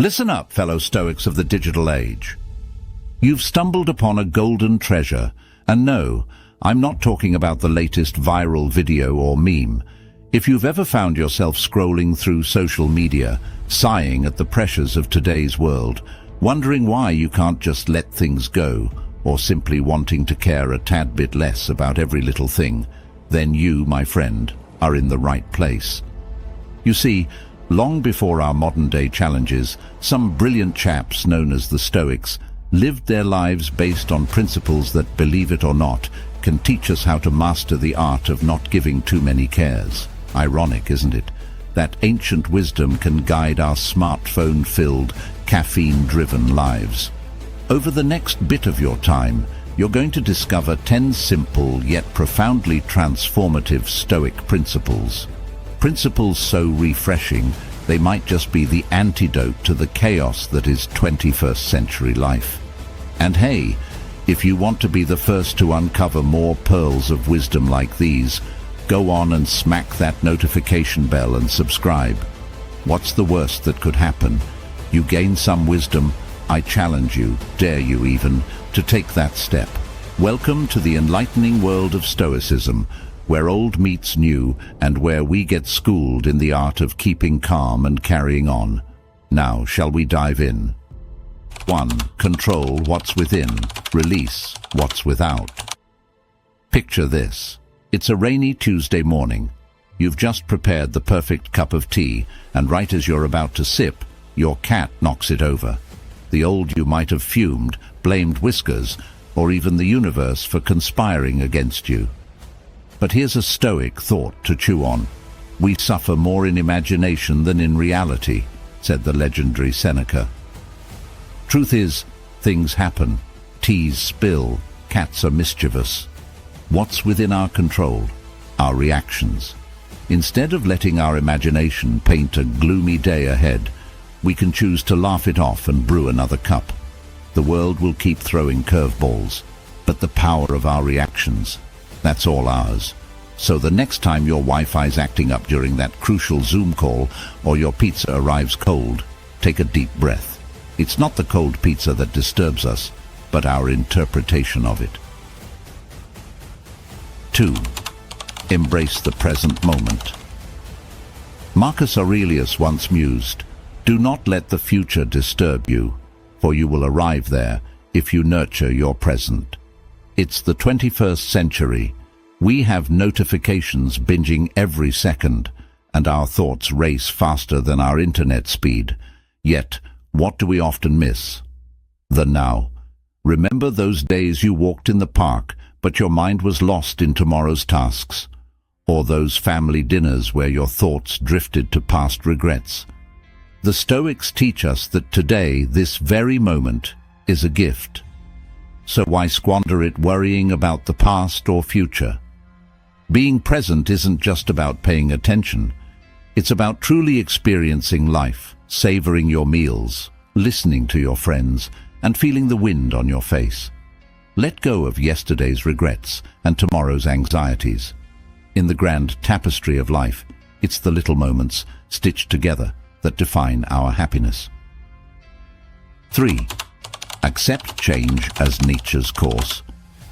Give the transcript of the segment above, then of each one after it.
Listen up, fellow Stoics of the digital age. You've stumbled upon a golden treasure, and no, I'm not talking about the latest viral video or meme. If you've ever found yourself scrolling through social media, sighing at the pressures of today's world, wondering why you can't just let things go, or simply wanting to care a tad bit less about every little thing, then you, my friend, are in the right place. You see, long before our modern-day challenges, some brilliant chaps known as the Stoics lived their lives based on principles that, believe it or not, can teach us how to master the art of not giving too many cares. Ironic, isn't it? That ancient wisdom can guide our smartphone-filled, caffeine-driven lives. Over the next bit of your time, you're going to discover 10 simple yet profoundly transformative Stoic principles. Principles so refreshing, they might just be the antidote to the chaos that is 21st century life. And hey, if you want to be the first to uncover more pearls of wisdom like these, go on and smack that notification bell and subscribe. What's the worst that could happen? You gain some wisdom. I challenge you, dare you even, to take that step. Welcome to the enlightening world of Stoicism, where old meets new and where we get schooled in the art of keeping calm and carrying on. Now, shall we dive in? 1. Control what's within, release what's without. Picture this. It's a rainy Tuesday morning. You've just prepared the perfect cup of tea, and right as you're about to sip, your cat knocks it over. The old you might have fumed, blamed Whiskers, or even the universe for conspiring against you. But here's a Stoic thought to chew on. We suffer more in imagination than in reality, said the legendary Seneca. Truth is, things happen. Teas spill, cats are mischievous. What's within our control? Our reactions. Instead of letting our imagination paint a gloomy day ahead, we can choose to laugh it off and brew another cup. The world will keep throwing curveballs, but the power of our reactions, that's all ours. So the next time your Wi-Fi's acting up during that crucial Zoom call or your pizza arrives cold, take a deep breath. It's not the cold pizza that disturbs us, but our interpretation of it. 2. Embrace the present moment. Marcus Aurelius once mused, "Do not let the future disturb you, for you will arrive there if you nurture your present." It's the 21st century. We have notifications binging every second, and our thoughts race faster than our internet speed. Yet, what do we often miss? The now. Remember those days you walked in the park, but your mind was lost in tomorrow's tasks? Or those family dinners where your thoughts drifted to past regrets? The Stoics teach us that today, this very moment, is a gift. So why squander it worrying about the past or future? Being present isn't just about paying attention. It's about truly experiencing life, savoring your meals, listening to your friends, and feeling the wind on your face. Let go of yesterday's regrets and tomorrow's anxieties. In the grand tapestry of life, it's the little moments stitched together that define our happiness. 3. Accept change as nature's course.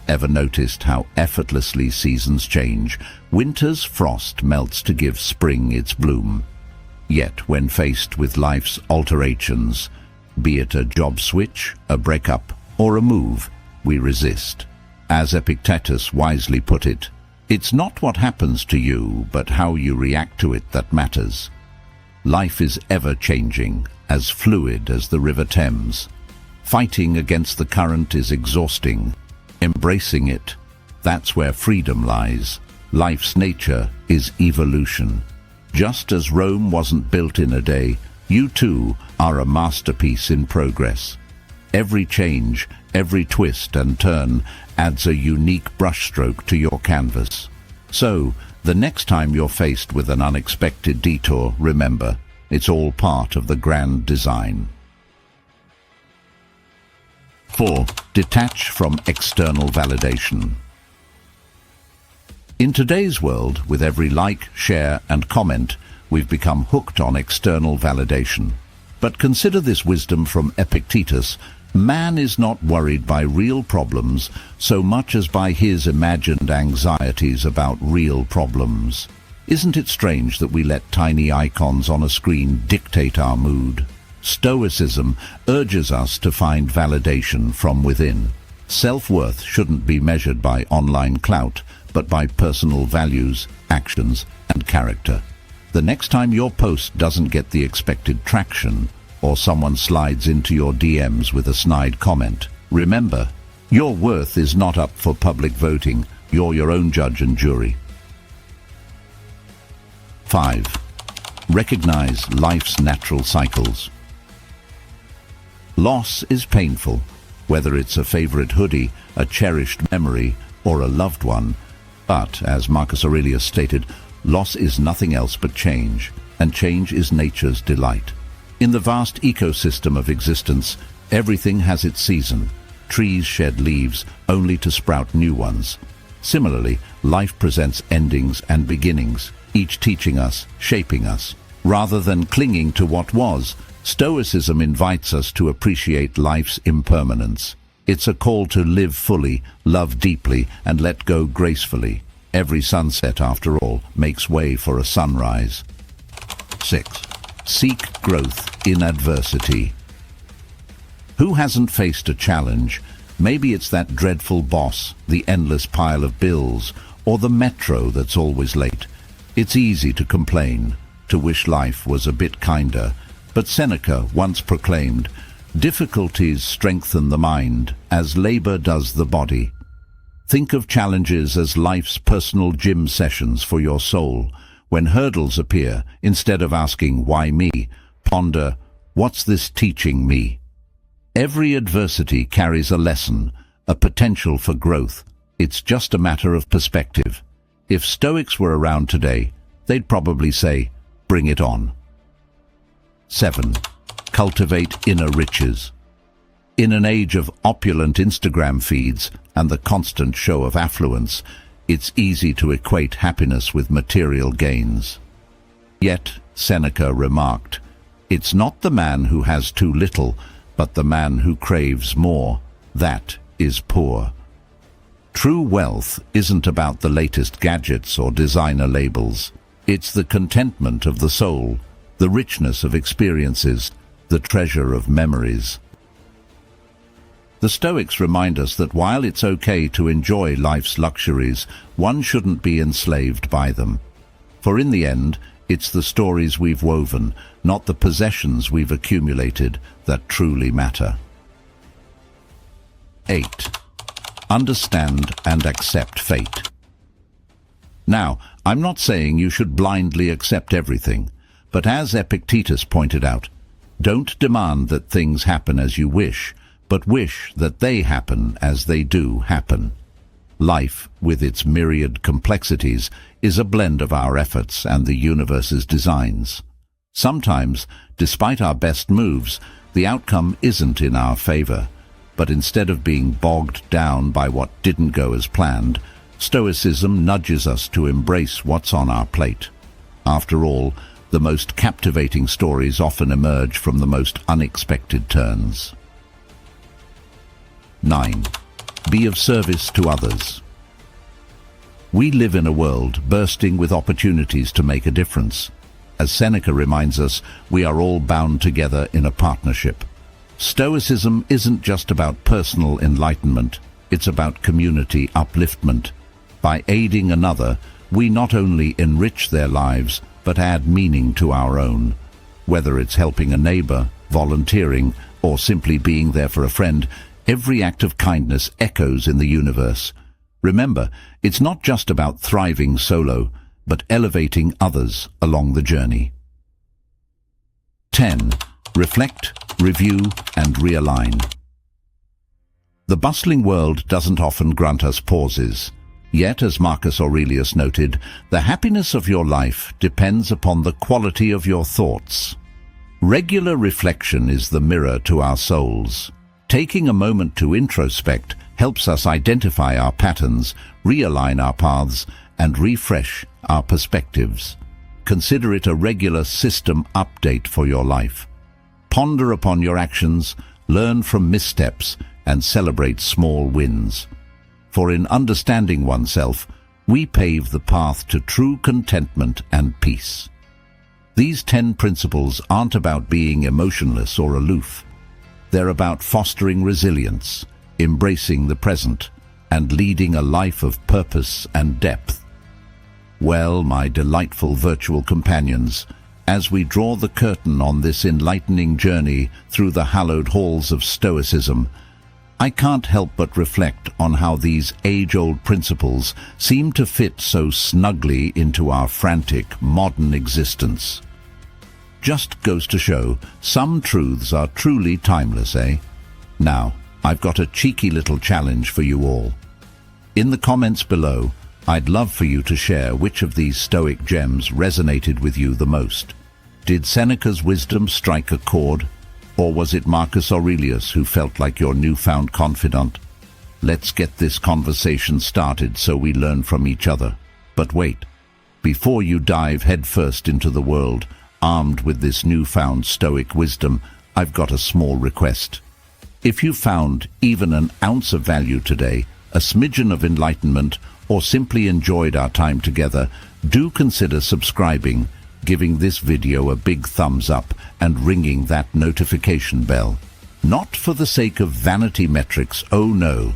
Ever noticed how effortlessly seasons change? Winter's frost melts to give spring its bloom. Yet when faced with life's alterations, be it a job switch, a breakup, or a move, we resist. As Epictetus wisely put it, it's not what happens to you, but how you react to it that matters. Life is ever-changing, as fluid as the River Thames. Fighting against the current is exhausting. Embracing it, that's where freedom lies. Life's nature is evolution. Just as Rome wasn't built in a day, you too are a masterpiece in progress. Every change, every twist and turn adds a unique brushstroke to your canvas. So, the next time you're faced with an unexpected detour, remember, it's all part of the grand design. 4. Detach from external validation. In today's world, with every like, share, and comment, we've become hooked on external validation. But consider this wisdom from Epictetus. Man is not worried by real problems so much as by his imagined anxieties about real problems. Isn't it strange that we let tiny icons on a screen dictate our mood? Stoicism urges us to find validation from within. Self-worth shouldn't be measured by online clout, but by personal values, actions, and character. The next time your post doesn't get the expected traction, or someone slides into your DMs with a snide comment, remember, your worth is not up for public voting. You're your own judge and jury. 5. Recognize life's natural cycles. Loss is painful, whether it's a favorite hoodie, a cherished memory, or a loved one. But, as Marcus Aurelius stated, loss is nothing else but change, and change is nature's delight. In the vast ecosystem of existence, everything has its season. Trees shed leaves only to sprout new ones. Similarly, life presents endings and beginnings, each teaching us, shaping us. Rather than clinging to what was, Stoicism invites us to appreciate life's impermanence. It's a call to live fully, love deeply, and let go gracefully. Every sunset, after all, makes way for a sunrise. 6. Seek growth in adversity. Who hasn't faced a challenge? Maybe it's that dreadful boss, the endless pile of bills, or the metro that's always late. It's easy to complain, to wish life was a bit kinder, but Seneca once proclaimed, "Difficulties strengthen the mind, as labor does the body." Think of challenges as life's personal gym sessions for your soul. When hurdles appear, instead of asking, "Why me?" ponder, "What's this teaching me?" Every adversity carries a lesson, a potential for growth. It's just a matter of perspective. If Stoics were around today, they'd probably say, "Bring it on." 7. Cultivate inner riches. In an age of opulent Instagram feeds and the constant show of affluence, it's easy to equate happiness with material gains. Yet, Seneca remarked, "It's not the man who has too little, but the man who craves more. That is poor." True wealth isn't about the latest gadgets or designer labels. It's the contentment of the soul, the richness of experiences, the treasure of memories. The Stoics remind us that while it's okay to enjoy life's luxuries, one shouldn't be enslaved by them. For in the end, it's the stories we've woven, not the possessions we've accumulated, that truly matter. 8. Understand and accept fate. Now, I'm not saying you should blindly accept everything, but as Epictetus pointed out, don't demand that things happen as you wish, but wish that they happen as they do happen. Life, with its myriad complexities, is a blend of our efforts and the universe's designs. Sometimes, despite our best moves, the outcome isn't in our favor, but instead of being bogged down by what didn't go as planned, Stoicism nudges us to embrace what's on our plate. After all, the most captivating stories often emerge from the most unexpected turns. 9. Be of service to others. We live in a world bursting with opportunities to make a difference. As Seneca reminds us, we are all bound together in a partnership. Stoicism isn't just about personal enlightenment, it's about community upliftment. By aiding another, we not only enrich their lives, but add meaning to our own. Whether it's helping a neighbor, volunteering, or simply being there for a friend, every act of kindness echoes in the universe. Remember, it's not just about thriving solo, but elevating others along the journey. 10. Reflect, review, and realign. The bustling world doesn't often grant us pauses. Yet, as Marcus Aurelius noted, the happiness of your life depends upon the quality of your thoughts. Regular reflection is the mirror to our souls. Taking a moment to introspect helps us identify our patterns, realign our paths, and refresh our perspectives. Consider it a regular system update for your life. Ponder upon your actions, learn from missteps, and celebrate small wins. For in understanding oneself, we pave the path to true contentment and peace. These 10 principles aren't about being emotionless or aloof. They're about fostering resilience, embracing the present, and leading a life of purpose and depth. Well, my delightful virtual companions, as we draw the curtain on this enlightening journey through the hallowed halls of Stoicism, I can't help but reflect on how these age-old principles seem to fit so snugly into our frantic, modern existence. Just goes to show, some truths are truly timeless, eh? Now, I've got a cheeky little challenge for you all. In the comments below, I'd love for you to share which of these Stoic gems resonated with you the most. Did Seneca's wisdom strike a chord? Or was it Marcus Aurelius who felt like your newfound confidant? Let's get this conversation started so we learn from each other. But wait, before you dive headfirst into the world, armed with this newfound Stoic wisdom, I've got a small request. If you found even an ounce of value today, a smidgen of enlightenment, or simply enjoyed our time together, do consider subscribing, giving this video a big thumbs up, and ringing that notification bell. Not for the sake of vanity metrics, oh no,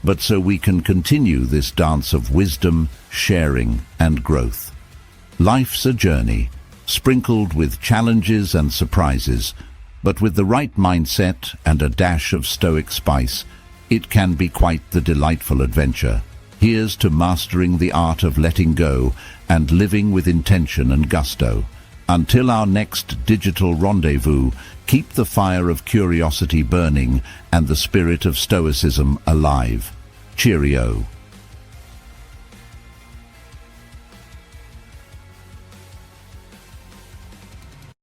but so we can continue this dance of wisdom, sharing, and growth. Life's a journey, sprinkled with challenges and surprises, but with the right mindset and a dash of Stoic spice, it can be quite the delightful adventure. Here's to mastering the art of letting go and living with intention and gusto. Until our next digital rendezvous, keep the fire of curiosity burning and the spirit of Stoicism alive. Cheerio.